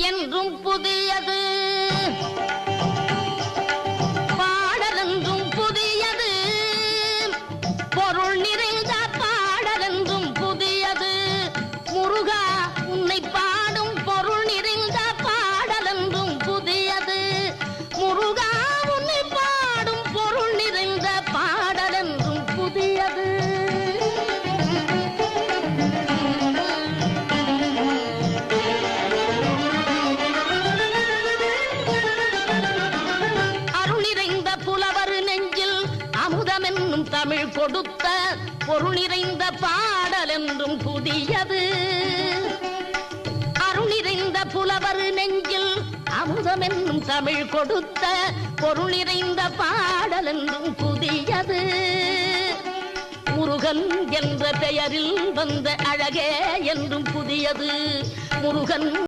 என்றும் புதியது, பாடலென்றும் புதியது, பொருள் நிறைந்த பாடலென்றும் புதியது. முருகா உன்னை பாடும் பொருள் நிறைந்த பாடலென்றும் புதியது. முருகா உன்னை பாடும் பொருள் நிறைந்த பாடலென்றும் புதியது. தமிழ் கொடுத்த பொருள் நிறைந்த பாடல் என்றும் புதியது. அருள் நிறைந்த புலவர் நெஞ்சில் அமுதம் என்னும் தமிழ் கொடுத்த பொருள் நிறைந்த பாடல் என்றும் புதியது. முருகன் என்ற பெயரில் வந்த அழகே என்றும் புதியது. முருகன்